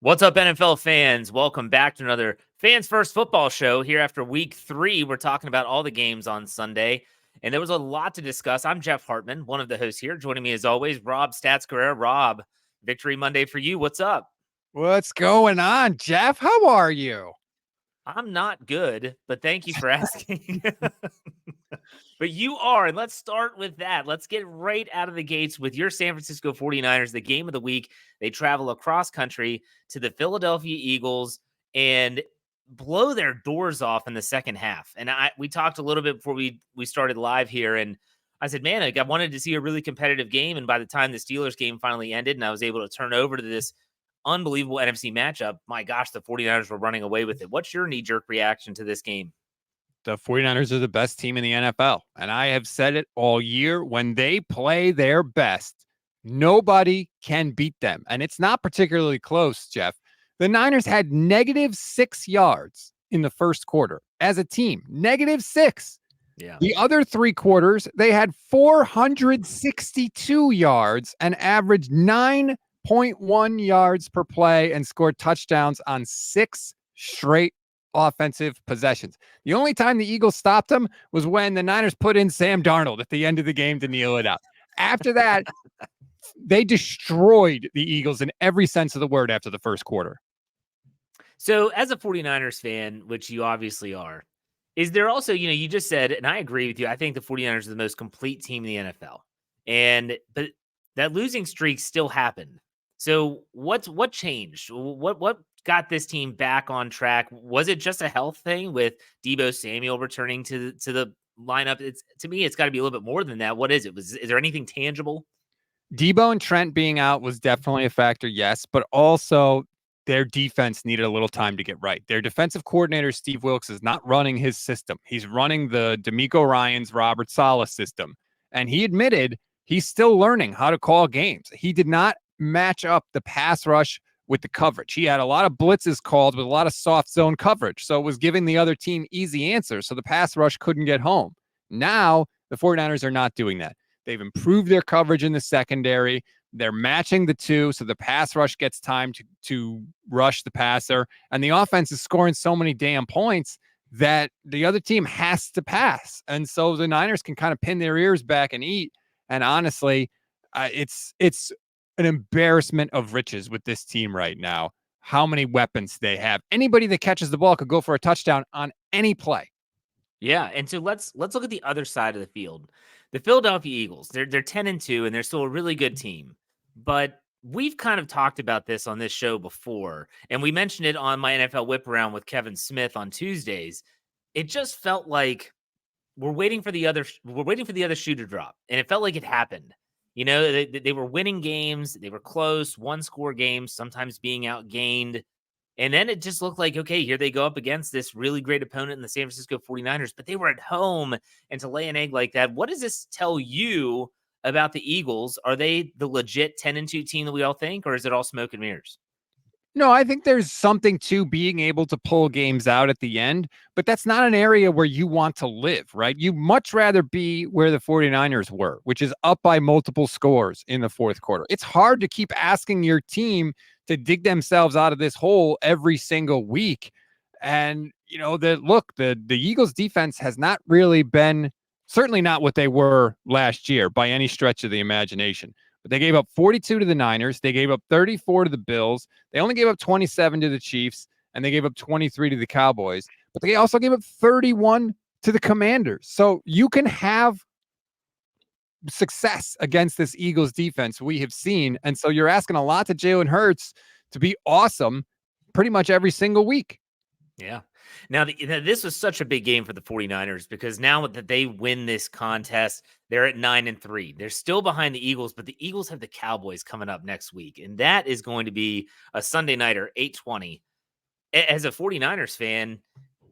What's up, NFL fans? Welcome back to another Fans First football show. Here after week 3, we're talking about all the games on Sunday, and there was a lot to discuss. I'm Jeff Hartman, one of the hosts here. Joining me as always, Rob Stats Guerrera. Rob, Victory Monday for you. What's up? What's going on, Jeff? How are you? I'm not good, but thank you for asking. But you are, and let's start with that. Let's get right out of the gates with your San Francisco 49ers, the game of the week. They travel across country to the Philadelphia Eagles and blow their doors off in the second half. And we talked a little bit before we started live here, and I said, man, I wanted to see a really competitive game. And by the time the Steelers game finally ended and I was able to turn over to this unbelievable NFC matchup, my gosh, the 49ers were running away with it. What's your knee-jerk reaction to this game? The 49ers are the best team in the NFL. And I have said it all year. When they play their best, nobody can beat them. And it's not particularly close, Jeff. The Niners had -6 yards in the first quarter as a team. -6. Yeah. The other 3 quarters, they had 462 yards and averaged 9.1 yards per play and scored touchdowns on 6 straight offensive possessions. The only time the Eagles stopped them was when the Niners put in Sam Darnold at the end of the game to kneel it out. After that, they destroyed the Eagles in every sense of the word after the first quarter. So as a 49ers fan, which you obviously are, is there also, you just said, and I agree with you, I think the 49ers are the most complete team in the NFL. But that losing streak still happened. So what changed? What got this team back on track? Was it just a health thing with Deebo Samuel returning to the lineup? To me, it's got to be a little bit more than that. What is it? Is there anything tangible? Deebo and Trent being out was definitely a factor, yes, but also their defense needed a little time to get right. Their defensive coordinator, Steve Wilks, is not running his system. He's running the DeMeco Ryans, Robert Saleh system. And he admitted he's still learning how to call games. He did not match up the pass rush with the coverage. He had a lot of blitzes called with a lot of soft zone coverage. So it was giving the other team easy answers. So the pass rush couldn't get home. Now the 49ers are not doing that. They've improved their coverage in the secondary. They're matching the two, so the pass rush gets time to rush the passer. And the offense is scoring so many damn points that the other team has to pass. And so the Niners can kind of pin their ears back and eat. And honestly, it's an embarrassment of riches with this team right now. How many weapons they have. Anybody that catches the ball could go for a touchdown on any play. Yeah, and so let's look at the other side of the field. The Philadelphia Eagles, they're 10-2, and they're still a really good team. But we've kind of talked about this on this show before, and we mentioned it on my NFL Whip Around with Kevin Smith on Tuesdays. It just felt like we're waiting for the other shoe to drop, and it felt like it happened. They were winning games, they were close, one-score games, sometimes being outgained. And then it just looked like, okay, here they go up against this really great opponent in the San Francisco 49ers, but they were at home, and to lay an egg like that, what does this tell you about the Eagles? Are they the legit 10-2 team that we all think, or is it all smoke and mirrors? No, I think there's something to being able to pull games out at the end, but that's not an area where you want to live, right? You much rather be where the 49ers were, which is up by multiple scores in the fourth quarter. It's hard to keep asking your team to dig themselves out of this hole every single week. And, the Eagles defense has not really been, certainly not what they were last year by any stretch of the imagination. But they gave up 42 to the Niners. They gave up 34 to the Bills. They only gave up 27 to the Chiefs, and they gave up 23 to the Cowboys. But they also gave up 31 to the Commanders. So you can have success against this Eagles defense we have seen. And so you're asking a lot to Jalen Hurts to be awesome pretty much every single week. Yeah. Now, this was such a big game for the 49ers because now that they win this contest, they're at 9-3. They're still behind the Eagles, but the Eagles have the Cowboys coming up next week. And that is going to be a Sunday nighter, 8:20. As a 49ers fan,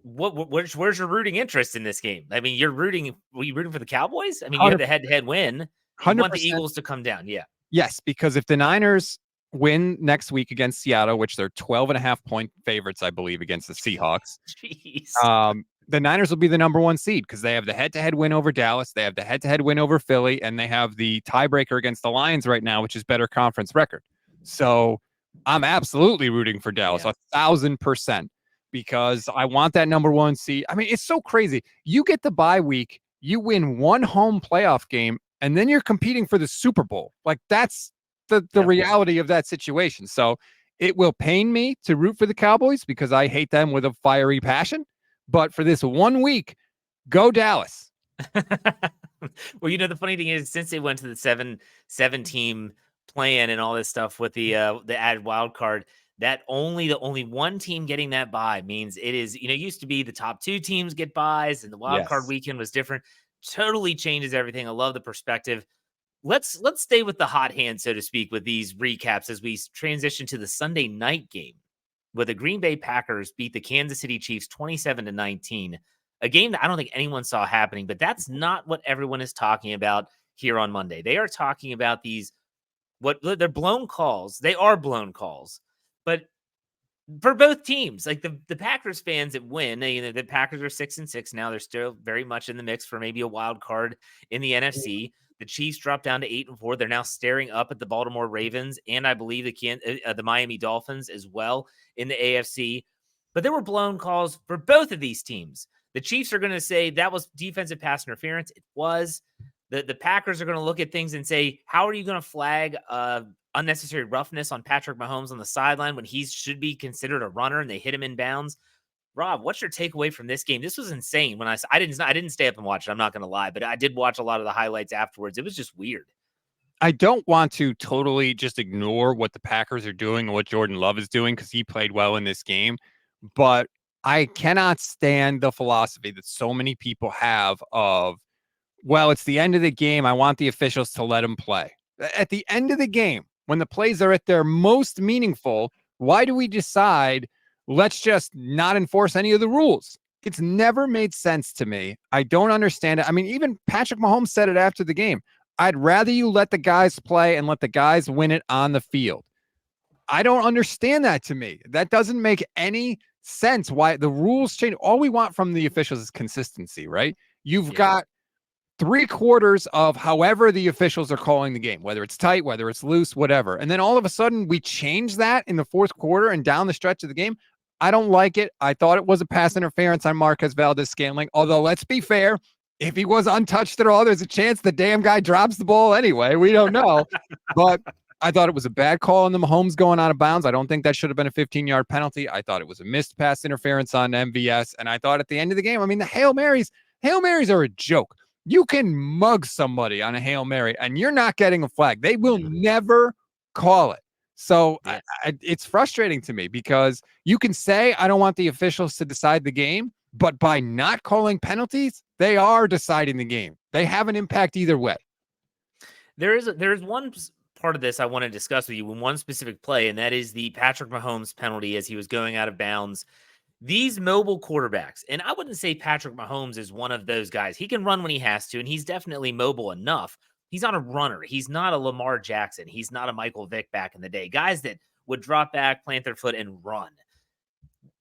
where's your rooting interest in this game? I mean, were you rooting for the Cowboys? I mean, you had the head-to-head win. You want the Eagles to come down. Yeah. Yes, because if the Niners win next week against Seattle, which they're 12.5-point favorites, I believe, against the Seahawks. Jeez. The Niners will be the number 1 seed because they have the head-to-head win over Dallas. They have the head-to-head win over Philly, and they have the tiebreaker against the Lions right now, which is better conference record. So I'm absolutely rooting for Dallas, Yeah. 1,000%, because I want that number one seed. I mean, it's so crazy. You get the bye week, you win one home playoff game, and then you're competing for the Super Bowl. Like, that's the Yep. reality of that situation. So it will pain me to root for the Cowboys because I hate them with a fiery passion. But for this 1 week, go Dallas. Well, the funny thing is, since they went to the seven team plan and all this stuff with the added wild card, that the only one team getting that bye means it is, it used to be the top two teams get buys and the wild card Yes. weekend was different. Totally changes everything. I love the perspective. Let's stay with the hot hand, so to speak, with these recaps as we transition to the Sunday night game, where the Green Bay Packers beat the Kansas City Chiefs 27-19. A game that I don't think anyone saw happening, but that's not what everyone is talking about here on Monday. They are talking about they're blown calls. They are blown calls, but for both teams, like the Packers fans that win, the Packers are 6-6 now. They're still very much in the mix for maybe a wild card in the NFC. The Chiefs dropped down to 8-4. They're now staring up at the Baltimore Ravens and I believe the Miami Dolphins as well in the AFC. But there were blown calls for both of these teams. The Chiefs are going to say that was defensive pass interference. It was. The Packers are going to look at things and say, how are you going to flag unnecessary roughness on Patrick Mahomes on the sideline when he should be considered a runner and they hit him in bounds? Rob, what's your takeaway from this game? This was insane. When I didn't stay up and watch it. I'm not going to lie, but I did watch a lot of the highlights afterwards. It was just weird. I don't want to totally just ignore what the Packers are doing and what Jordan Love is doing because he played well in this game, but I cannot stand the philosophy that so many people have of, well, it's the end of the game. I want the officials to let them play. At the end of the game, when the plays are at their most meaningful, why do we decide, let's just not enforce any of the rules? It's never made sense to me. I don't understand it. I mean, even Patrick Mahomes said it after the game. I'd rather you let the guys play and let the guys win it on the field. I don't understand that to me. That doesn't make any sense why the rules change. All we want from the officials is consistency, right? You've Yeah. got 3/4 of however the officials are calling the game, whether it's tight, whether it's loose, whatever. And then all of a sudden we change that in the fourth quarter and down the stretch of the game. I don't like it. I thought it was a pass interference on Marquez Valdez-Scantling. Although, let's be fair, if he was untouched at all, there's a chance the damn guy drops the ball anyway. We don't know. But I thought it was a bad call on the Mahomes going out of bounds. I don't think that should have been a 15-yard penalty. I thought it was a missed pass interference on MVS. And I thought at the end of the game, I mean, the Hail Marys are a joke. You can mug somebody on a Hail Mary and you're not getting a flag. They will never call it. So Yeah. it's frustrating to me because you can say, I don't want the officials to decide the game, but by not calling penalties, they are deciding the game. They have an impact either way. There is one part of this I want to discuss with you in one specific play, and that is the Patrick Mahomes penalty as he was going out of bounds. These mobile quarterbacks, and I wouldn't say Patrick Mahomes is one of those guys. He can run when he has to, and he's definitely mobile enough. He's not a runner. He's not a Lamar Jackson. He's not a Michael Vick back in the day. Guys that would drop back, plant their foot, and run.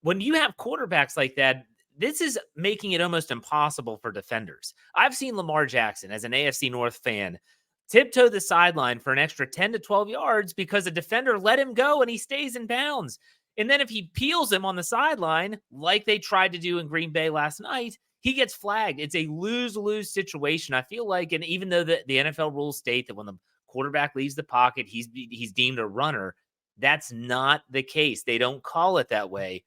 When you have quarterbacks like that, this is making it almost impossible for defenders. I've seen Lamar Jackson as an AFC North fan tiptoe the sideline for an extra 10 to 12 yards because a defender let him go and he stays in bounds. And then if he peels him on the sideline, like they tried to do in Green Bay last night, he gets flagged. It's a lose-lose situation. I feel like, and even though the NFL rules state that when the quarterback leaves the pocket, he's deemed a runner, that's not the case. They don't call it that way.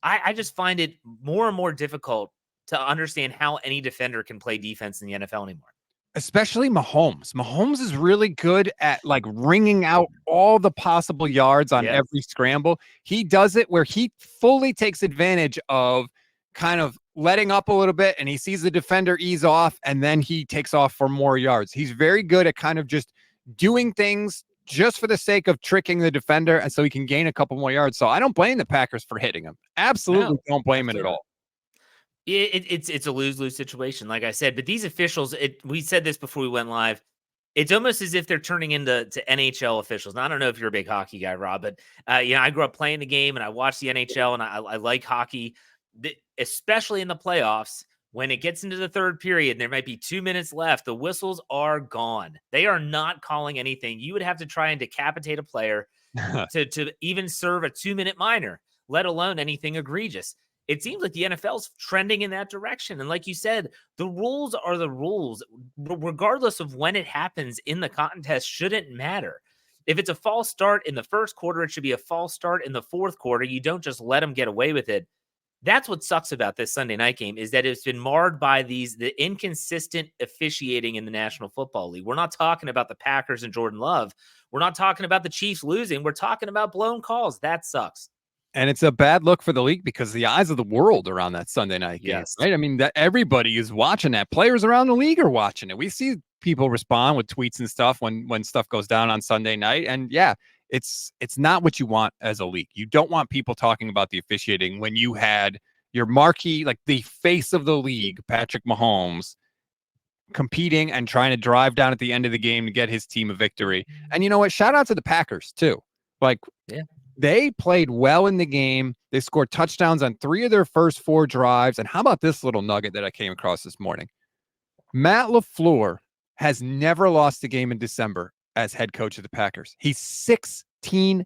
I just find it more and more difficult to understand how any defender can play defense in the NFL anymore. Especially Mahomes. Mahomes is really good at like ringing out all the possible yards on Yes. every scramble. He does it where he fully takes advantage of kind of letting up a little bit and he sees the defender ease off and then he takes off for more yards. He's very good at kind of just doing things just for the sake of tricking the defender and so he can gain a couple more yards. So I don't blame the Packers for hitting him. Absolutely No, don't blame it at absolutely. all. It's a lose-lose situation, like I said. But these officials, we said this before we went live. It's almost as if they're turning into NHL officials. Now, I don't know if you're a big hockey guy, Rob, but I grew up playing the game and I watched the NHL and I like hockey, especially in the playoffs. When it gets into the third period and there might be 2 minutes left, the whistles are gone. They are not calling anything. You would have to try and decapitate a player to even serve a 2-minute minor, let alone anything egregious. It seems like the NFL's trending in that direction. And like you said, the rules are the rules, regardless of when it happens in the contest, shouldn't matter. If it's a false start in the first quarter, it should be a false start in the fourth quarter. You don't just let them get away with it. That's what sucks about this Sunday night game, is that it's been marred by the inconsistent officiating in the National Football League. We're not talking about the Packers and Jordan Love. We're not talking about the Chiefs losing. We're talking about blown calls. That sucks. And it's a bad look for the league because the eyes of the world are on that Sunday night game, Yes. right? I mean, that everybody is watching that. Players around the league are watching it. We see people respond with tweets and stuff when stuff goes down on Sunday night. And yeah, it's not what you want as a league. You don't want people talking about the officiating when you had your marquee, like the face of the league, Patrick Mahomes, competing and trying to drive down at the end of the game to get his team a victory. And you know what? Shout out to the Packers too. Like, yeah, they played well in the game. They scored touchdowns on 3 of their first 4 drives. And how about this little nugget that I came across this morning? Matt LaFleur has never lost a game in December as head coach of the Packers. He's 16-0.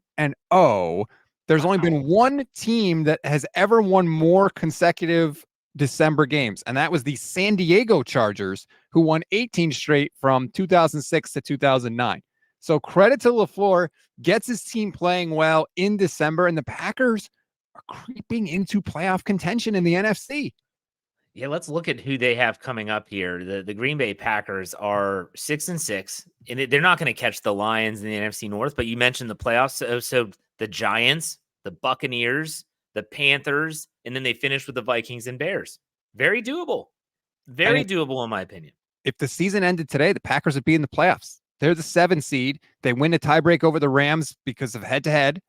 There's only been one team that has ever won more consecutive December games, and that was the San Diego Chargers, who won 18 straight from 2006 to 2009. So credit to LaFleur, gets his team playing well in December, and the Packers are creeping into playoff contention in the NFC. Yeah, let's look at who they have coming up here. The Green Bay Packers are 6-6, and they're not going to catch the Lions in the NFC North. But you mentioned the playoffs, so the Giants, the Buccaneers, the Panthers, and then they finish with the Vikings and Bears. Very doable, very doable in my opinion. If the season ended today, the Packers would be in the playoffs. They're the 7 seed. They win a tiebreak over the Rams because of head-to-head,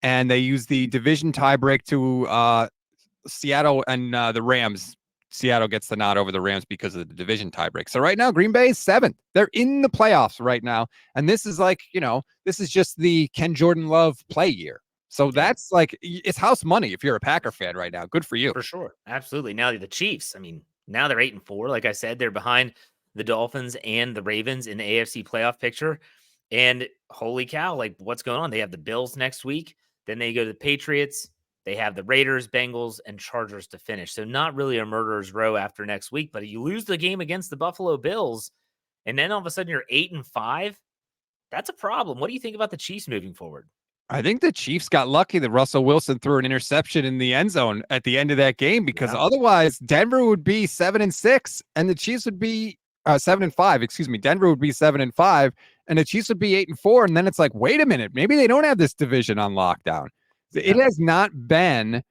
and they use the division tiebreak to Seattle and the Rams. Seattle gets the nod over the Rams because of the division tiebreak. So right now, Green Bay is 7th. They're in the playoffs right now. And this is like, this is just the Ken Jordan Love play year. So that's like, it's house money if you're a Packer fan right now. Good for you. For sure. Absolutely. Now the Chiefs, I mean, now they're 8-4. Like I said, they're behind the Dolphins and the Ravens in the AFC playoff picture. And holy cow, like what's going on? They have the Bills next week. Then they go to the Patriots. They have the Raiders, Bengals, and Chargers to finish. So not really a murderer's row after next week, but you lose the game against the Buffalo Bills, and then all of a sudden you're 8-5. That's a problem. What do you think about the Chiefs moving forward? I think the Chiefs got lucky that Russell Wilson threw an interception in the end zone at the end of that game, because otherwise Denver would be 7-6 and the Chiefs would be 7-5. Excuse me. Denver would be 7-5 and the Chiefs would be 8-4. And then it's like, wait a minute, maybe they don't have this division on lockdown. It has not been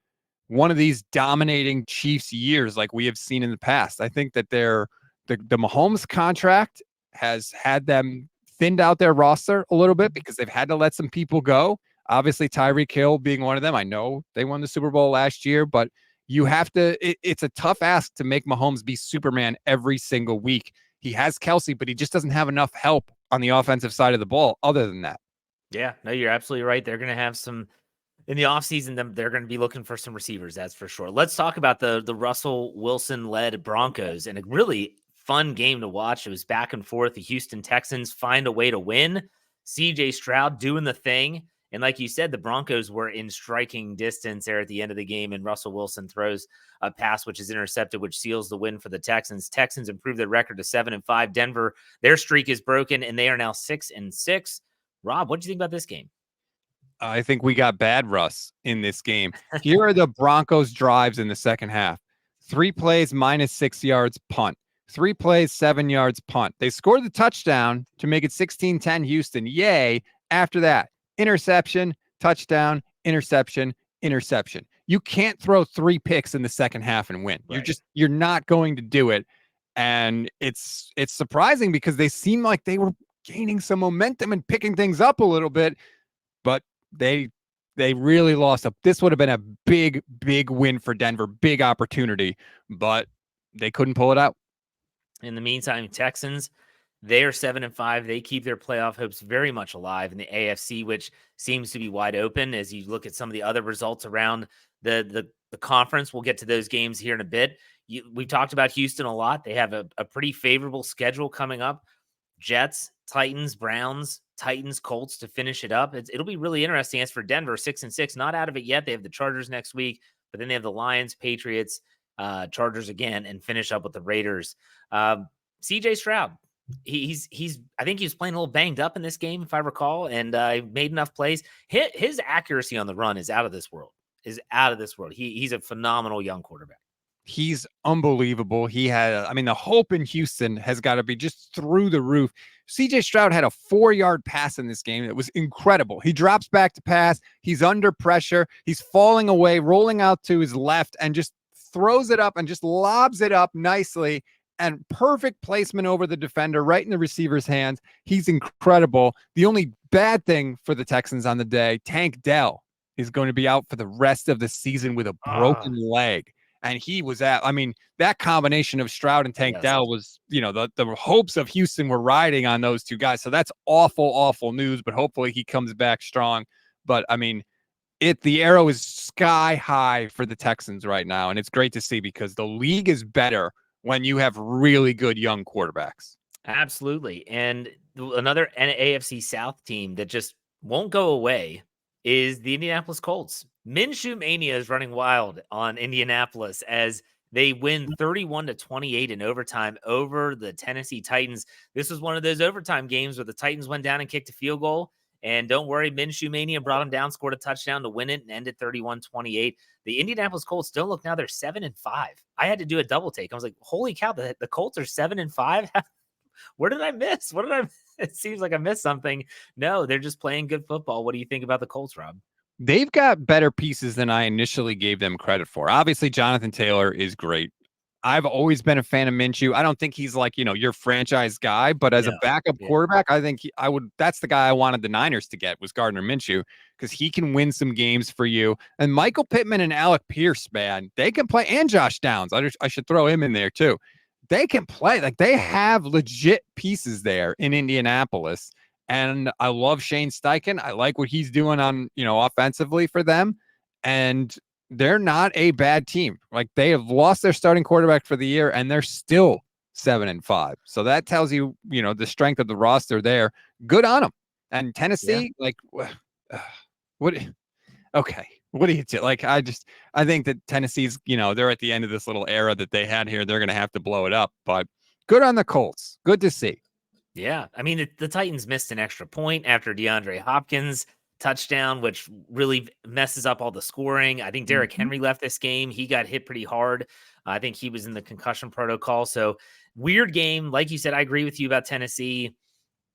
one of these dominating Chiefs years like we have seen in the past. I think that the Mahomes contract has had them thinned out their roster a little bit because they've had to let some people go. Obviously, Tyreek Hill being one of them. I know they won the Super Bowl last year, but you have to, it's a tough ask to make Mahomes be Superman every single week. He has Kelsey, but he just doesn't have enough help on the offensive side of the ball other than that. Yeah, no, you're absolutely right. They're going to have some in the offseason. They're going to be looking for some receivers. That's for sure. Let's talk about the Russell Wilson led Broncos, and a really fun game to watch. It was back and forth. The Houston Texans find a way to win. CJ Stroud doing the thing. And like you said, the Broncos were in striking distance there at the end of the game, and Russell Wilson throws a pass which is intercepted, which seals the win for the Texans. Texans improve their record to 7-5. Denver, their streak is broken, and they are now 6-6. Rob, what do you think about this game? I think we got bad Russ in this game. Here are the Broncos drives in the second half. 3 plays, -6 yards, punt. 3 plays, 7 yards, punt. They scored the touchdown to make it 16-10 Houston. Yay. After that, interception, touchdown, interception, interception. You can't throw 3 picks in the second half and win. Right. You're not going to do it. And it's surprising because they seem like they were gaining some momentum and picking things up a little bit, but they really lost. This would have been a big win for Denver, big opportunity, but they couldn't pull it out. In the meantime, Texans, they are 7-5. They keep their playoff hopes very much alive in the AFC, which seems to be wide open as you look at some of the other results around the conference. We'll get to those games here in a bit. We've talked about Houston a lot. They have a pretty favorable schedule coming up. Jets, Titans, Browns, Titans, Colts to finish it up. It'll be really interesting. As for Denver, 6-6, not out of it yet. They have the Chargers next week, but then they have the Lions, Patriots, Chargers again, and finish up with the Raiders. CJ Stroud, he's I think he was playing a little banged up in this game, if I recall, and made enough plays. His accuracy on the run is out of this world. He's a phenomenal young quarterback. He's unbelievable. He had, I mean, the hope in Houston has got to be just through the roof. CJ Stroud had a 4-yard pass in this game that was incredible. He drops back to pass. He's under pressure. He's falling away, rolling out to his left, and just throws it up and just lobs it up nicely. And perfect placement over the defender, right in the receiver's hands. He's incredible. The only bad thing for the Texans on the day, Tank Dell is going to be out for the rest of the season with a broken leg. And he was that combination of Stroud and Tank Dell was, the hopes of Houston were riding on those two guys. So that's awful, awful news, but hopefully he comes back strong. But I mean, the arrow is sky high for the Texans right now. And it's great to see because the league is better when you have really good young quarterbacks. Absolutely. And another AFC South team that just won't go away is the Indianapolis Colts. Minshew Mania is running wild on Indianapolis as they win 31-28 in overtime over the Tennessee Titans. This was one of those overtime games where the Titans went down and kicked a field goal. And don't worry, Minshew Mania brought them down, scored a touchdown to win it, and ended 31-28. The Indianapolis Colts, don't look now, they're 7-5. I had to do a double take. I was like, holy cow, the Colts are 7-5? Where did I miss? It seems like I missed something. No, they're just playing good football. What do you think about the Colts, Rob? They've got better pieces than I initially gave them credit for. Obviously, Jonathan Taylor is great. I've always been a fan of Minshew. I don't think he's like, your franchise guy, but as a backup quarterback, I think that's the guy I wanted the Niners to get was Gardner Minshew because he can win some games for you. And Michael Pittman and Alec Pierce, man, they can play, and Josh Downs. I should throw him in there too. They can play. Like they have legit pieces there in Indianapolis. And I love Shane Steichen. I like what he's doing on, offensively for them. And they're not a bad team. Like they have lost their starting quarterback for the year and they're still 7-5. So that tells you, the strength of the roster there. Good on them. And Tennessee, what? Okay. What do you do? Like, I think that Tennessee's, they're at the end of this little era that they had here. They're going to have to blow it up, but good on the Colts. Good to see. Yeah. I mean, the Titans missed an extra point after DeAndre Hopkins touchdown, which really messes up all the scoring. I think Derrick Henry left this game. He got hit pretty hard. I think he was in the concussion protocol. So weird game. Like you said, I agree with you about Tennessee.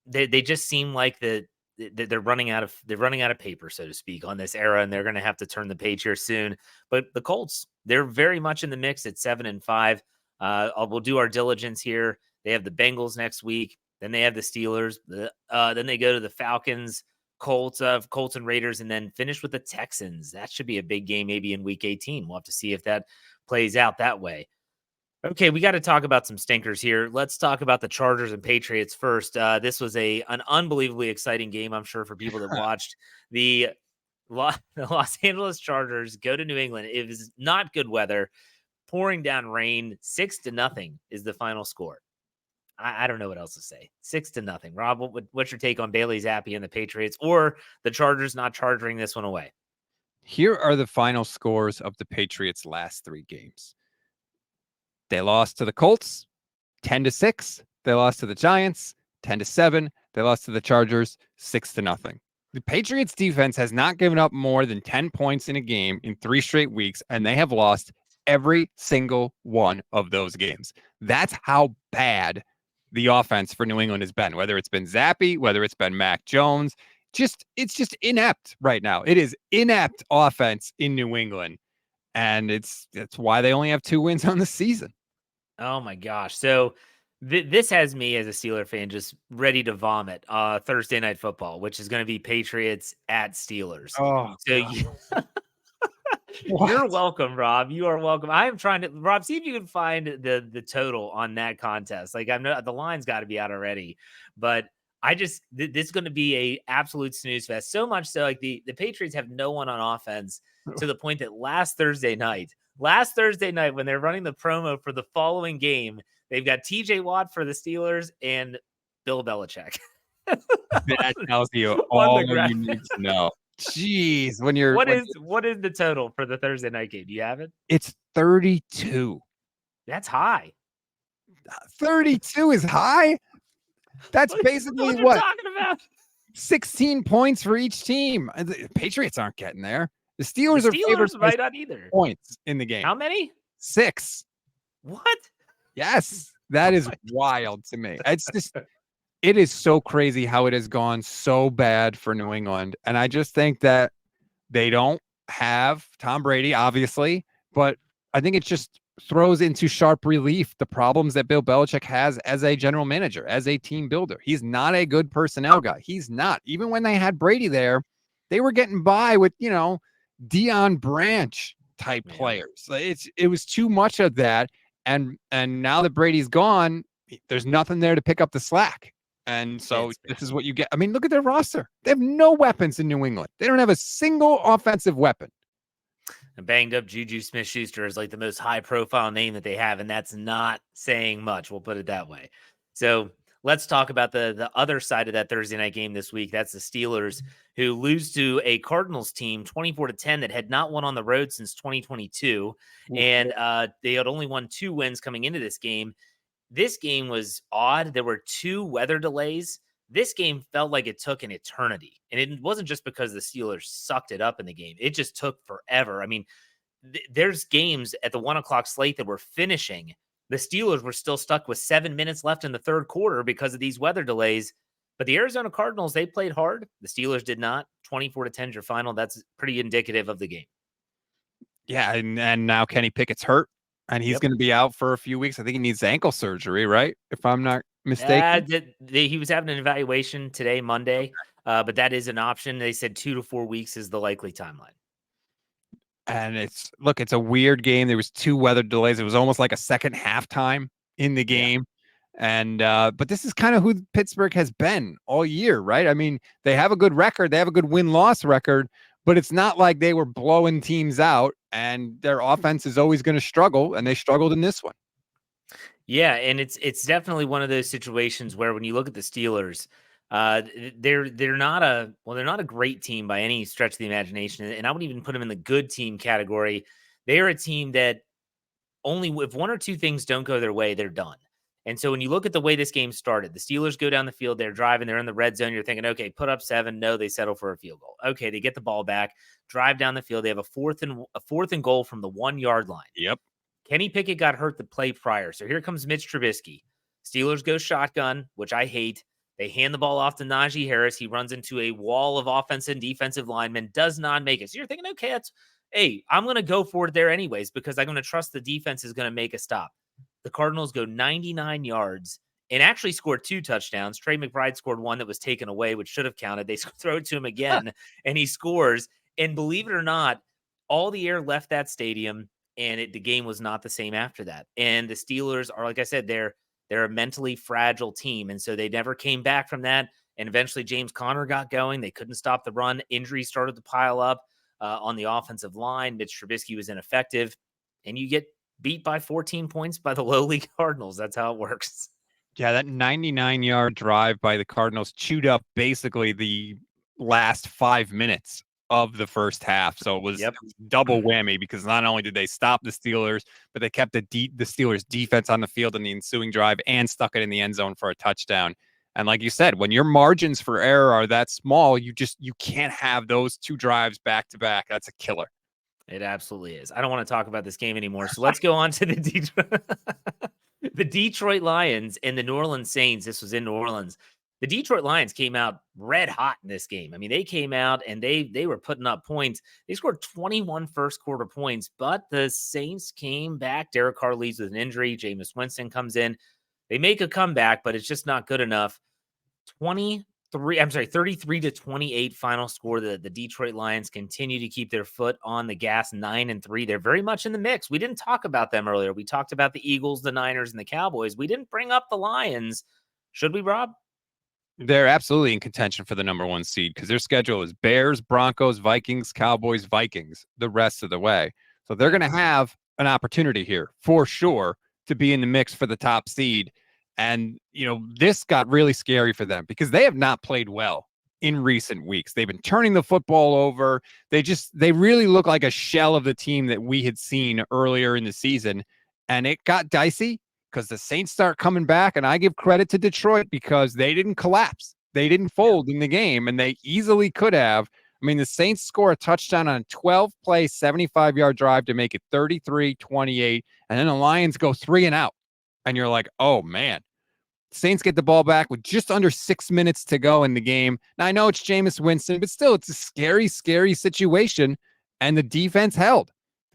They just seem like they're running out of paper, so to speak, on this era, and they're going to have to turn the page here soon. But the Colts, they're very much in the mix at 7-5. We'll do our diligence here. They have the Bengals next week. Then they have the Steelers. Then they go to the Falcons, Colts and Raiders, and then finish with the Texans. That should be a big game maybe in week 18. We'll have to see if that plays out that way. Okay, we got to talk about some stinkers here. Let's talk about the Chargers and Patriots first. This was an unbelievably exciting game, I'm sure, for people that watched. The Los Angeles Chargers go to New England. It was not good weather, pouring down rain. 6-0 is the final score. I don't know what else to say. 6-0. Rob, what's your take on Bailey Zappi and the Patriots, or the Chargers not charging this one away? Here are the final scores of the Patriots' last 3 games. They lost to the Colts, 10-6. They lost to the Giants, 10-7. They lost to the Chargers, 6-0. The Patriots defense has not given up more than 10 points in a game in 3 straight weeks, and they have lost every single one of those games. That's how bad the offense for New England has been, whether it's been Zappi, whether it's been Mac Jones. It's just inept right now. It is inept offense in New England, and that's why they only have 2 wins on the season. Oh my gosh. So this has me as a Steeler fan just ready to vomit Thursday Night Football, which is going to be Patriots at Steelers. Oh, so you're welcome, Rob. You are welcome. I am trying to, Rob, see if you can find the total on that contest. Like, the line's got to be out already, but this is going to be a absolute snooze fest. So much so, like the Patriots have no one on offense to the point that last Thursday night, when they're running the promo for the following game, they've got TJ Watt for the Steelers and Bill Belichick. That tells you On the all you graphic. need to know. Jeez, when What is the total for the Thursday night game? Do you have it? it's 32. That's high. 32 is high. That's What basically what you're what talking about? 16 points for each team. The Patriots aren't getting there. The The Steelers are favored Steelers by might not either. points in the game. How many? 6. What? Yes, that is wild to me. It is so crazy how it has gone so bad for New England. And I just think that they don't have Tom Brady, obviously, but I think it just throws into sharp relief the problems that Bill Belichick has as a general manager, as a team builder. He's not a good personnel guy. He's not. Even when they had Brady there, they were getting by with, Deion Branch type Yeah. players. It was too much of that. And now that Brady's gone, there's nothing there to pick up the slack. And so this is what you get. I mean, look at their roster. They have no weapons in New England. They don't have a single offensive weapon. And banged up Juju Smith-Schuster is like the most high-profile name that they have, and that's not saying much. We'll put it that way. So let's talk about the other side of that Thursday night game this week. That's the Steelers, who lose to a Cardinals team 24-10 that had not won on the road since 2022, and they had only won 2 wins coming into this game. This game was odd. There were 2 weather delays. This game felt like it took an eternity. And it wasn't just because the Steelers sucked it up in the game. It just took forever. I mean, there's games at the 1:00 slate that were finishing. The Steelers were still stuck with 7 minutes left in the third quarter because of these weather delays. But the Arizona Cardinals, they played hard. The Steelers did not. 24-10 is your final. That's pretty indicative of the game. Yeah, and now Kenny Pickett's hurt, and he's going to be out for a few weeks. I think he needs ankle surgery, right? If I'm not mistaken. He was having an evaluation today, Monday, but that is an option. They said 2 to 4 weeks is the likely timeline. And it's a weird game. There was 2 weather delays. It was almost like a second halftime in the game. And but this is kind of who Pittsburgh has been all year, right? I mean, they have a good record. They have a good win-loss record, but it's not like they were blowing teams out, and their offense is always going to struggle, and they struggled in this one. Yeah, and it's definitely one of those situations where when you look at the Steelers, they're not a great team by any stretch of the imagination, and I wouldn't even put them in the good team category. They are a team that only if 1 or 2 things don't go their way, they're done. And so when you look at the way this game started, the Steelers go down the field, they're driving, they're in the red zone. You're thinking, okay, put up 7. No, they settle for a field goal. Okay, they get the ball back, drive down the field. They have a fourth and goal from the 1-yard line. Yep. Kenny Pickett got hurt the play prior. So here comes Mitch Trubisky. Steelers go shotgun, which I hate. They hand the ball off to Najee Harris. He runs into a wall of offensive and defensive linemen, does not make it. So you're thinking, okay, I'm going to go for it there anyways because I'm going to trust the defense is going to make a stop. The Cardinals go 99 yards and actually scored 2 touchdowns. Trey McBride scored 1 that was taken away, which should have counted. They throw it to him again, and he scores. And believe it or not, all the air left that stadium, and the game was not the same after that. And the Steelers are, like I said, they're a mentally fragile team, and so they never came back from that. And eventually James Conner got going. They couldn't stop the run. Injuries started to pile up on the offensive line. Mitch Trubisky was ineffective, and you get beat by 14 points by the lowly Cardinals. That's how it works. Yeah, that 99-yard drive by the Cardinals chewed up basically the last 5 minutes of the first half. So it was double whammy because not only did they stop the Steelers, but they kept the Steelers defense on the field in the ensuing drive and stuck it in the end zone for a touchdown. And like you said, when your margins for error are that small, you can't have those 2 drives back to back. That's a killer. It absolutely is. I don't want to talk about this game anymore. So let's go on to the Detroit Lions and the New Orleans Saints. This was in New Orleans. The Detroit Lions came out red hot in this game. I mean, they came out and they were putting up points. They scored 21 first quarter points, but the Saints came back. Derek Carr leaves with an injury. Jameis Winston comes in. They make a comeback, but it's just not good enough. 33-28 final score. The Detroit Lions continue to keep their foot on the gas, 9-3. They're very much in the mix. We didn't talk about them earlier. We talked about the Eagles, the Niners, and the Cowboys. We didn't bring up the Lions. Should we, Rob? They're absolutely in contention for the number 1 seed because their schedule is Bears, Broncos, Vikings, Cowboys, Vikings the rest of the way. So they're going to have an opportunity here for sure to be in the mix for the top seed. And, this got really scary for them because they have not played well in recent weeks. They've been turning the football over. They really look like a shell of the team that we had seen earlier in the season. And it got dicey because the Saints start coming back. And I give credit to Detroit because they didn't collapse. They didn't fold in the game, and they easily could have. I mean, the Saints score a touchdown on a 12-play, 75-yard drive to make it 33-28, and then the Lions go 3-and-out. And you're like, oh, man. Saints get the ball back with just under 6 minutes to go in the game. Now, I know it's Jameis Winston, but still, it's a scary, scary situation, and the defense held.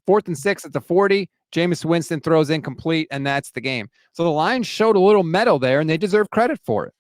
4th and 6 at the 40. Jameis Winston throws incomplete, and that's the game. So the Lions showed a little mettle there, and they deserve credit for it.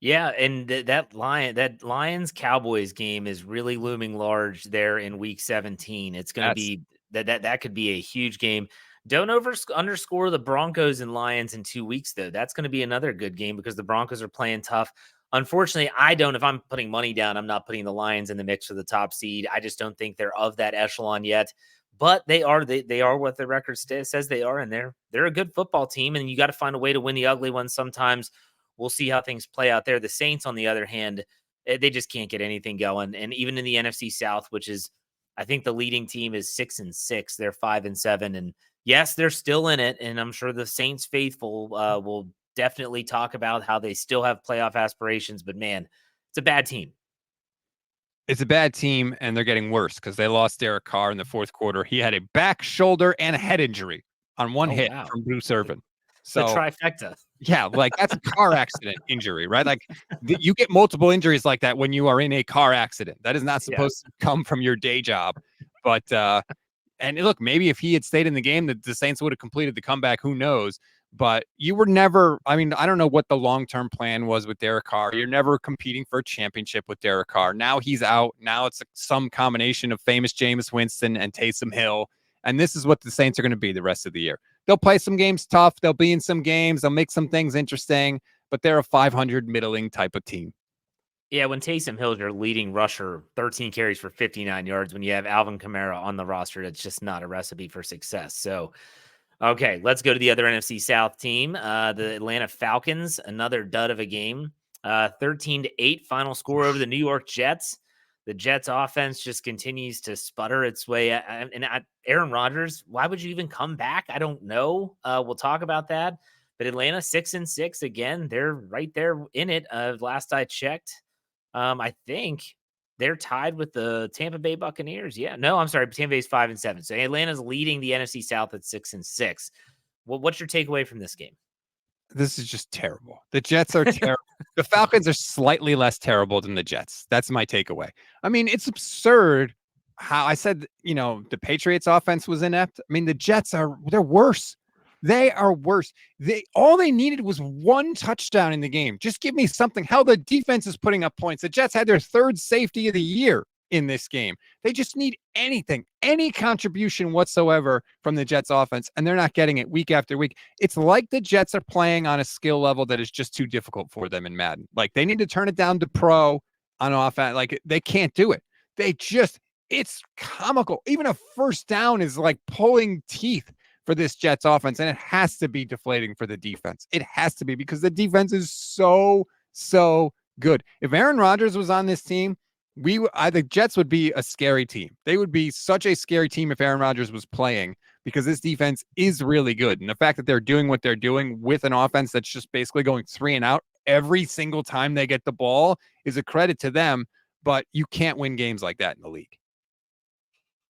Yeah, and that Lions Cowboys game is really looming large there in Week 17. It's going to be that could be a huge game. Don't underscore the Broncos and Lions in 2 weeks though. That's going to be another good game because the Broncos are playing tough. Unfortunately, I don't. If I'm putting money down, I'm not putting the Lions in the mix for the top seed. I just don't think they're of that echelon yet. But they are. They are what the record says they are, and they're a good football team. And you got to find a way to win the ugly ones sometimes. We'll see how things play out there. The Saints, on the other hand, they just can't get anything going. And even in the NFC South, which is, I think the leading team is 6-6. They're 5-7. And yes, they're still in it. And I'm sure the Saints faithful will definitely talk about how they still have playoff aspirations. But man, it's a bad team. It's a bad team, and they're getting worse because they lost Derek Carr in the fourth quarter. He had a back, shoulder, and a head injury on one hit from Bruce Irvin. So the trifecta. Yeah, like that's a car accident injury, right? Like you get multiple injuries like that when you are in a car accident. That is not supposed to come from your day job. But and look, maybe if he had stayed in the game, the Saints would have completed the comeback. Who knows? But you were never, I mean, I don't know what the long-term plan was with Derek Carr. You're never competing for a championship with Derek Carr. Now he's out. Now it's some combination of famous Jameis Winston and Taysom Hill. And this is what the Saints are going to be the rest of the year. They'll play some games tough. They'll be in some games. They'll make some things interesting, but they're a 500 middling type of team. Yeah, when Taysom Hill's your leading rusher, 13 carries for 59 yards, when you have Alvin Kamara on the roster, it's just not a recipe for success. So, okay, let's go to the other NFC South team, the Atlanta Falcons, another dud of a game, 13-8 final score over the New York Jets. The Jets offense just continues to sputter its way. And Aaron Rodgers, why would you even come back? I don't know. We'll talk about that. But Atlanta 6-6 again. They're right there in it. Last I checked, I think they're tied with the Tampa Bay Buccaneers. Yeah, no, I'm sorry. Tampa Bay's 5-7. So Atlanta's leading the NFC South at 6-6. What's your takeaway from this game? This is just terrible. The Jets are terrible. The Falcons are slightly less terrible than the Jets. That's my takeaway. I mean, it's absurd how I said, the Patriots offense was inept. I mean, the Jets they're worse. They are worse. All they needed was one touchdown in the game. Just give me something. How the defense is putting up points. The Jets had their third safety of the year in this game. They just need anything, any contribution whatsoever from the Jets offense, and they're not getting it week after week. It's like the Jets are playing on a skill level that is just too difficult for them in Madden. Like they need to turn it down to pro on offense. Like they can't do it. It's comical. Even a first down is like pulling teeth for this Jets offense, and it has to be deflating for the defense. It has to be because the defense is so good. If Aaron Rodgers was on this team, the Jets would be a scary team. They would be such a scary team if Aaron Rodgers was playing because this defense is really good. And the fact that they're doing what they're doing with an offense that's just basically going 3-and-out every single time they get the ball is a credit to them, but you can't win games like that in the league.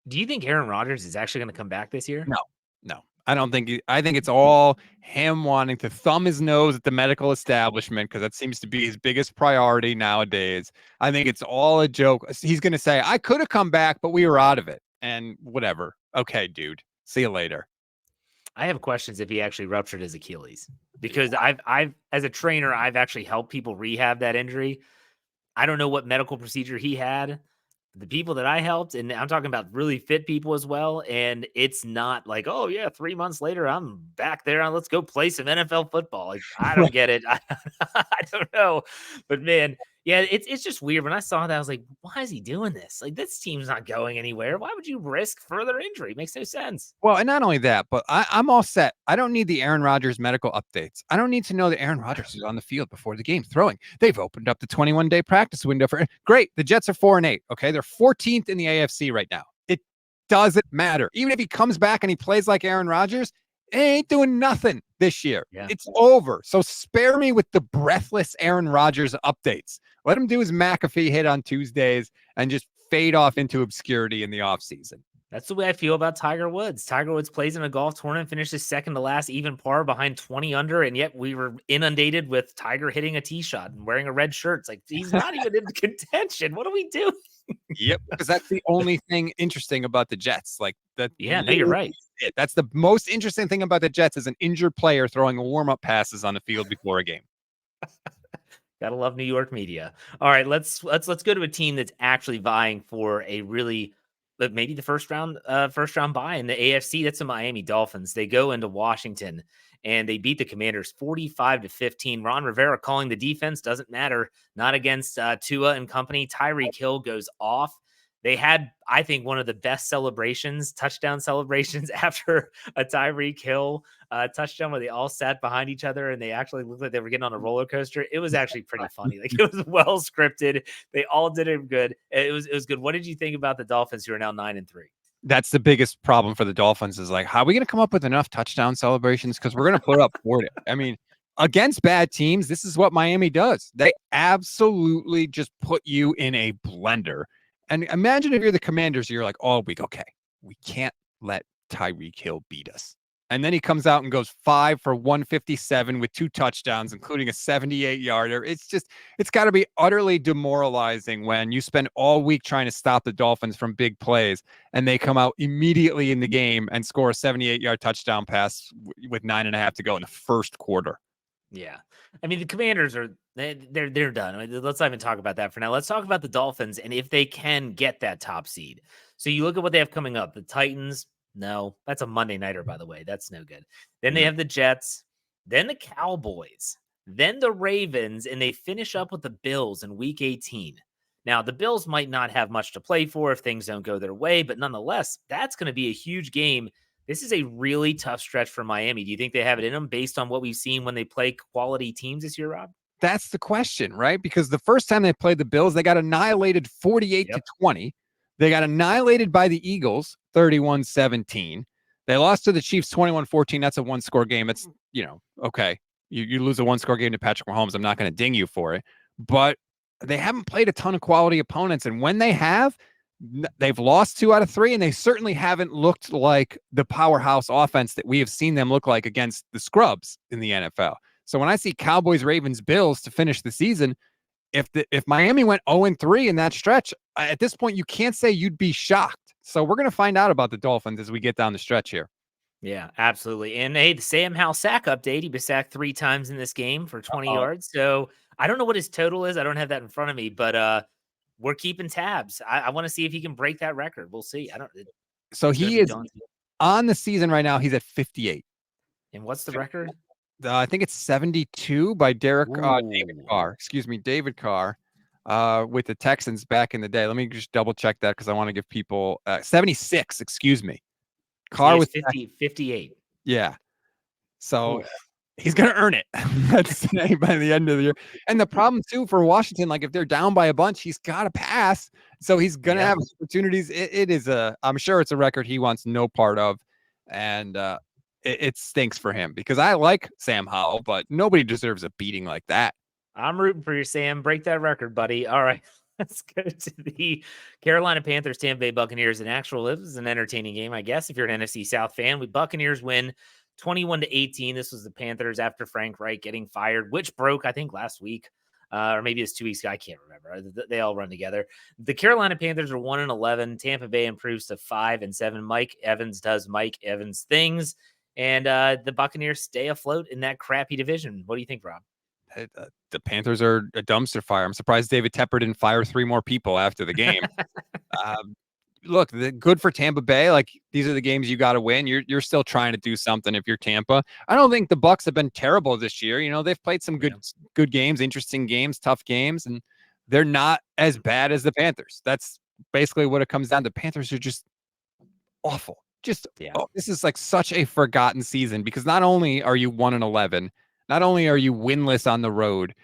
Do you think Aaron Rodgers is actually going to come back this year? No. I don't think I think it's all him wanting to thumb his nose at the medical establishment because that seems to be his biggest priority nowadays. I think it's all a joke. He's going to say, I could have come back, but we were out of it. And whatever. Okay, dude. See you later. I have questions if he actually ruptured his Achilles because I've as a trainer, I've actually helped people rehab that injury. I don't know what medical procedure he had. The people that I helped, and I'm talking about really fit people as well, and it's not like, oh, yeah, 3 months later, I'm back there. Let's go play some NFL football. Like, I don't get it. I don't know. But, man, Yeah, it's just weird. When I saw that, I was like, why is he doing this? Like, this team's not going anywhere. Why would you risk further injury? It makes no sense. Well, and not only that, but I'm all set. I don't need the Aaron Rodgers medical updates. I don't need to know that Aaron Rodgers is on the field before the game throwing. They've opened up the 21-day practice window for great. The Jets are 4-8. Okay, they're 14th in the AFC right now. It doesn't matter. Even if he comes back and he plays like Aaron Rodgers, he ain't doing nothing this year. Yeah. It's over. So spare me with the breathless Aaron Rodgers updates. Let him do his McAfee hit on Tuesdays and just fade off into obscurity in the offseason. That's the way I feel about Tiger Woods. Tiger Woods plays in a golf tournament, finishes second to last, even par behind 20 under, and yet we were inundated with Tiger hitting a tee shot and wearing a red shirt. It's like, he's not even in contention. What do we do? Yep, because that's the only thing interesting about the Jets. Like that. Yeah, no, you're right. That's the most interesting thing about the Jets is an injured player throwing warm-up passes on the field before a game. Gotta love New York media. All right, let's go to a team that's actually vying for a really maybe the first round bye in the AFC. That's the Miami Dolphins. They go into Washington and they beat the Commanders 45-15. Ron Rivera calling the defense doesn't matter. Not against Tua and company. Tyreek Hill goes off. They had, I think, one of the best touchdown celebrations after a Tyreek Hill touchdown where they all sat behind each other and they actually looked like they were getting on a roller coaster. It was actually pretty funny. Like, it was well scripted. They all did it good. It was good. What did you think about the Dolphins, who are now 9-3? That's the biggest problem for the Dolphins is like, how are we going to come up with enough touchdown celebrations? Because we're going to put up 40. I mean, against bad teams, this is what Miami does. They absolutely just put you in a blender. And imagine if you're the Commanders, you're like all week, okay, we can't let Tyreek Hill beat us. And then he comes out and goes 5 for 157 with 2 touchdowns, including a 78-yarder. It's got to be utterly demoralizing when you spend all week trying to stop the Dolphins from big plays and they come out immediately in the game and score a 78-yard touchdown pass with 9.5 to go in the first quarter. Yeah. I mean, the Commanders they're done. I mean, let's not even talk about that for now. Let's talk about the Dolphins and if they can get that top seed. So you look at what they have coming up. The Titans, no, that's a Monday nighter, by the way. That's no good. Then they have the Jets, then the Cowboys, then the Ravens, and they finish up with the Bills in week 18. Now, the Bills might not have much to play for if things don't go their way, but nonetheless, that's going to be a huge game. This is a really tough stretch for Miami. Do you think they have it in them based on what we've seen when they play quality teams this year, Rob? That's the question, right? Because the first time they played the Bills, they got annihilated 48-20. They got annihilated by the Eagles 31-17. They lost to the Chiefs 21-14. That's a one-score game. It's, okay. You lose a one-score game to Patrick Mahomes. I'm not going to ding you for it. But they haven't played a ton of quality opponents. And when they have, they've lost 2 out of 3, and they certainly haven't looked like the powerhouse offense that we have seen them look like against the scrubs in the NFL. So when I see Cowboys, Ravens, Bills to finish the season, if Miami went 0-3 in that stretch, at this point, you can't say you'd be shocked. So we're going to find out about the Dolphins as we get down the stretch here. Yeah, absolutely. And hey, the Sam Howell sack update, he was sacked 3 times in this game for 20 yards. So I don't know what his total is. I don't have that in front of me, but we're keeping tabs. I want to see if he can break that record. We'll see. So he is on the season right now. He's at 58. And what's the record? I think it's 72 by David Carr. Excuse me, David Carr with the Texans back in the day. Let me just double check that because I want to give people 76. Excuse me. Carr with 58. Yeah. So he's going to earn it, let's say, by the end of the year. And the problem, too, for Washington, like if they're down by a bunch, he's got to pass. So he's going to have opportunities. I'm sure it's a record he wants no part of. And it stinks for him because I like Sam Howell, but nobody deserves a beating like that. I'm rooting for you, Sam. Break that record, buddy. All right. Let's go to the Carolina Panthers, Tampa Bay Buccaneers. It was an entertaining game, I guess, if you're an NFC South fan. With Buccaneers win 21-18. This was the Panthers after Frank Reich getting fired, which broke, I think, last week. Or maybe it's 2 weeks ago. I can't remember. They all run together. The Carolina Panthers are 1-11. Tampa Bay improves to 5-7. Mike Evans does Mike Evans things. And the Buccaneers stay afloat in that crappy division. What do you think, Rob? The Panthers are a dumpster fire. I'm surprised David Tepper didn't fire 3 more people after the game. Look, good for Tampa Bay. Like, these are the games you got to win. You're still trying to do something if you're Tampa. I don't think the Bucs have been terrible this year. They've played some good games, interesting games, tough games, and they're not as bad as the Panthers. That's basically what it comes down to. Panthers are just awful. Just Yeah. oh, this is like such a forgotten season because not only are you 1-11, not only are you winless on the road,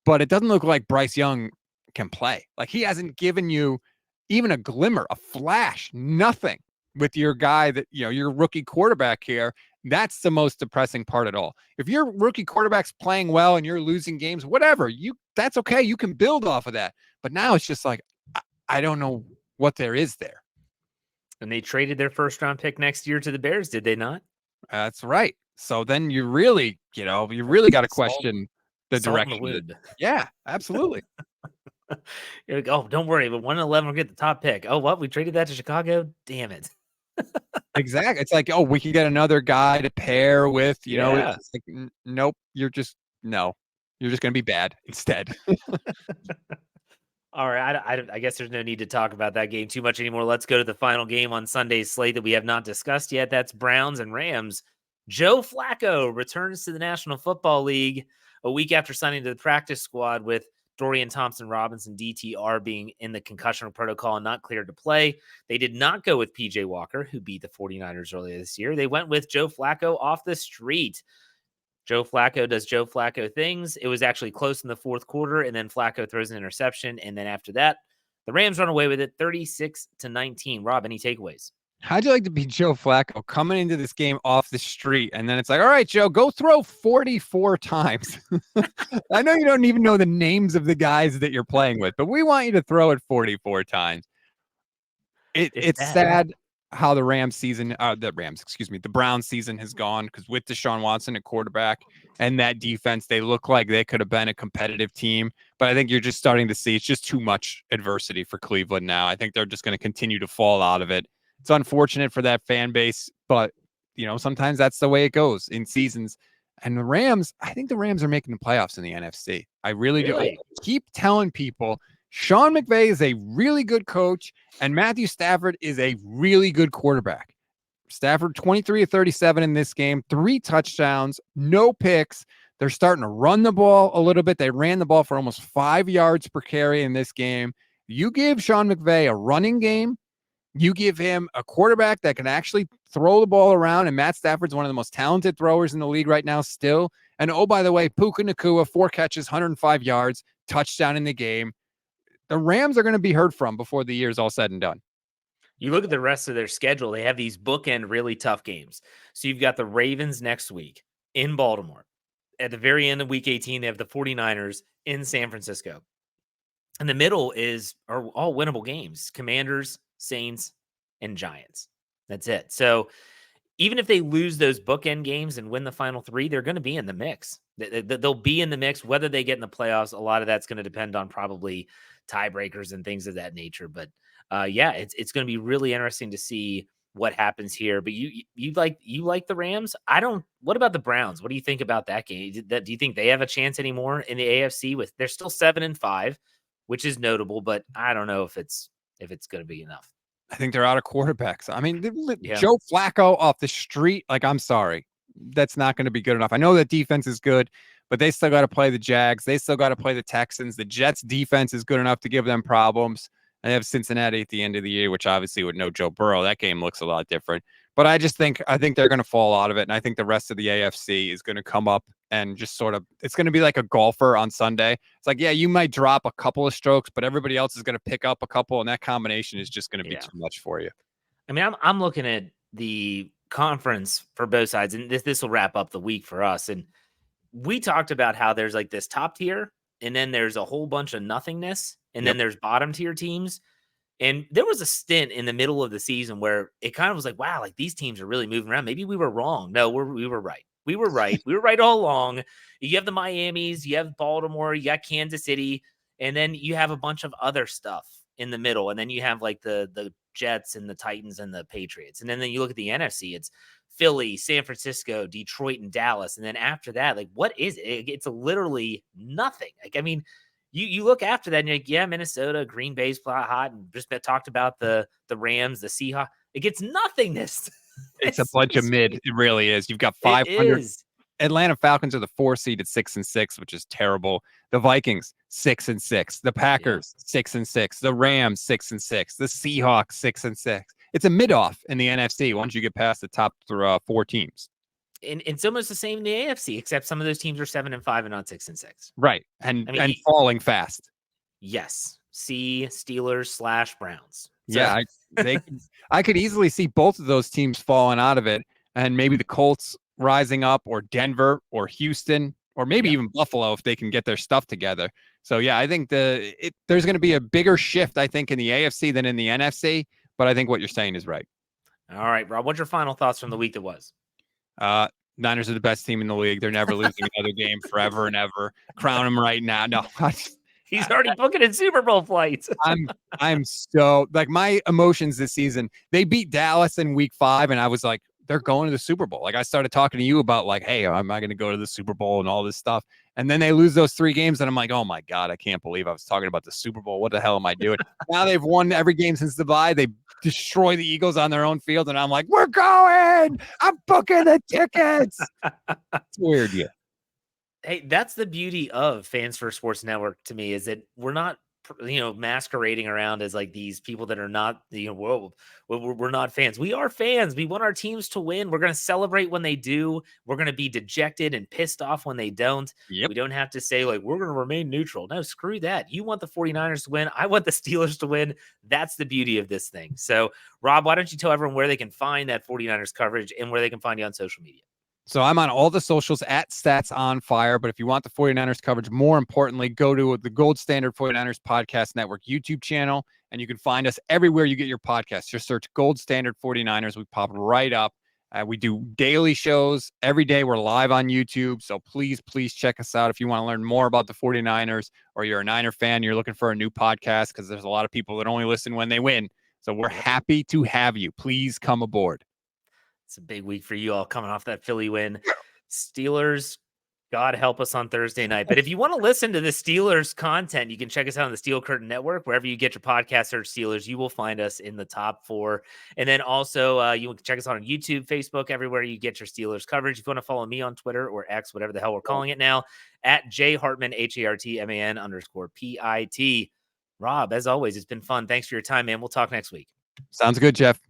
but it doesn't look like Bryce Young can play. Like he hasn't given you even a glimmer, a flash, nothing with your guy that, your rookie quarterback here. That's the most depressing part at all. If your rookie quarterback's playing well and you're losing games, whatever, that's okay. You can build off of that. But now it's just like, I don't know what there is there. And they traded their first round pick next year to the Bears, did they not? That's right. So then you really got to question the Salt in the direction. wound. Yeah, absolutely. You're like, oh, don't worry, but 1-11 will get the top pick. Oh, what? We traded that to Chicago? Damn it. Exactly. It's like, oh, we can get another guy to pair with, Yeah. it's like, nope, you're just going to be bad instead. All right. I guess there's no need to talk about that game too much anymore. Let's go to the final game on Sunday's slate that we have not discussed yet. That's Browns and Rams. Joe Flacco returns to the National Football League a week after signing to the practice squad, with Dorian Thompson-Robinson, DTR, being in the concussion protocol and not cleared to play. They did not go with PJ Walker, who beat the 49ers earlier this year. They went with Joe Flacco off the street. Joe Flacco does Joe Flacco things. It was actually close in the fourth quarter, and then Flacco throws an interception. And then after that, the Rams run away with it 36-19. Rob, any takeaways? How'd you like to be Joe Flacco coming into this game off the street? And then it's like, all right, Joe, go throw 44 times. I know you don't even know the names of the guys that you're playing with, but we want you to throw it 44 times. It's sad how the Browns season has gone, because with Deshaun Watson at quarterback and that defense, they look like they could have been a competitive team. But I think you're just starting to see it's just too much adversity for Cleveland now. I think they're just going to continue to fall out of it. It's unfortunate for that fan base, but sometimes that's the way it goes in seasons. And the Rams, I think the Rams are making the playoffs in the NFC. I really do. I keep telling people Sean McVay is a really good coach, and Matthew Stafford is a really good quarterback. Stafford, 23 of 37 in this game, 3 touchdowns, no picks. They're starting to run the ball a little bit. They ran the ball for almost 5 yards per carry in this game. You give Sean McVay a running game, you give him a quarterback that can actually throw the ball around, and Matt Stafford's one of the most talented throwers in the league right now still. And oh, by the way, Puka Nacua, 4 catches, 105 yards, touchdown in the game. The Rams are going to be heard from before the year's all said and done. You look at the rest of their schedule, they have these bookend really tough games. So you've got the Ravens next week in Baltimore. At the very end of week 18, they have the 49ers in San Francisco. In the middle are all winnable games: Commanders, Saints, and Giants. That's it. So even if they lose those bookend games and win the final 3, they're going to be in the mix. They'll be in the mix. Whether they get in the playoffs, a lot of that's going to depend on probably tiebreakers and things of that nature. But it's going to be really interesting to see what happens here. But you like the Rams? I don't. What about the Browns? What do you think about that game? Do you think they have a chance anymore in the AFC? They're still 7-5, which is notable, but I don't know if it's going to be enough. I think they're out of quarterbacks. I mean, Joe Flacco off the street, like, I'm sorry, that's not going to be good enough. I know that defense is good, but they still got to play the Jags. They still got to play the Texans. The Jets defense is good enough to give them problems. And they have Cincinnati at the end of the year, which obviously with no Joe Burrow, that game looks a lot different. But I think they're going to fall out of it. And I think the rest of the AFC is going to come up and just sort of, it's going to be like a golfer on Sunday. It's like, yeah, you might drop a couple of strokes, but everybody else is going to pick up a couple. And that combination is just going to be too much for you. I mean, I'm looking at the conference for both sides, and this will wrap up the week for us. And we talked about how there's like this top tier, and then there's a whole bunch of nothingness, and then there's bottom tier teams. And there was a stint in the middle of the season where it kind of was like, wow, like these teams are really moving around. Maybe we were wrong. No, we were right. We were right. We were right all along. You have the Miamis, you have Baltimore, you got Kansas City, and then you have a bunch of other stuff in the middle. And then you have like the Jets and the Titans and the Patriots. And then you look at the NFC, it's Philly, San Francisco, Detroit, and Dallas. And then after that, like, what is it? It's literally nothing. Like, I mean, you look after that and you're like, yeah, Minnesota, Green Bay's hot, and just talked about the Rams, the Seahawks. It gets nothingness. It's a bunch of mid. It really is. You've got 500. Atlanta Falcons are the 4 seed at 6-6, which is terrible. The Vikings 6-6. The Packers 6-6. The Rams 6-6. The Seahawks 6-6. It's a mid-off in the NFC once you get past the top 4 teams. And it's almost the same in the AFC, except some of those teams are 7-5 and not 6-6. Right, and falling fast. Yes, see Steelers/Browns. So. Yeah, I could easily see both of those teams falling out of it, and maybe the Colts rising up, or Denver, or Houston, or maybe even Buffalo if they can get their stuff together. So yeah, I think there's going to be a bigger shift, I think, in the AFC than in the NFC. But I think what you're saying is right. All right, Rob, what's your final thoughts from the week that was? Niners are the best team in the league. They're never losing another game forever and ever. Crown them right now. No, he's already booking in Super Bowl flights. I'm so, like, my emotions this season. They beat Dallas in week 5, and I was like, they're going to the Super Bowl. Like, I started talking to you about, like, hey, am I going to go to the Super Bowl and all this stuff? And then they lose those 3 games, and I'm like, oh my God, I can't believe I was talking about the Super Bowl. What the hell am I doing? Now they've won every game since the bye. They destroy the Eagles on their own field, and I'm like, we're going. I'm booking the tickets. It's weird, yeah. Hey, that's the beauty of Fans First Sports Network to me, is that we're not, masquerading around as like these people that are not, we're not fans. We are fans. We want our teams to win. We're going to celebrate when they do. We're going to be dejected and pissed off when they don't. Yep. We don't have to say, like, we're going to remain neutral. No, screw that. You want the 49ers to win. I want the Steelers to win. That's the beauty of this thing. So, Rob, why don't you tell everyone where they can find that 49ers coverage and where they can find you on social media? So I'm on all the socials at Stats on Fire. But if you want the 49ers coverage, more importantly, go to the Gold Standard 49ers Podcast Network YouTube channel, and you can find us everywhere you get your podcasts. Just search Gold Standard 49ers. We pop right up. We do daily shows every day. We're live on YouTube. So please check us out if you want to learn more about the 49ers, or you're a Niner fan, you're looking for a new podcast, because there's a lot of people that only listen when they win. So we're happy to have you. Please come aboard. It's a big week for you all coming off that Philly win. Steelers, God help us on Thursday night. But if you want to listen to the Steelers content, you can check us out on the Steel Curtain Network. Wherever you get your podcast, search Steelers, you will find us in the top 4. And then also you can check us out on YouTube, Facebook, everywhere you get your Steelers coverage. If you want to follow me on Twitter or X, whatever the hell we're calling it now, at J Hartman, HARTMAN_PIT. Rob, as always, it's been fun. Thanks for your time, man. We'll talk next week. Sounds good, Jeff.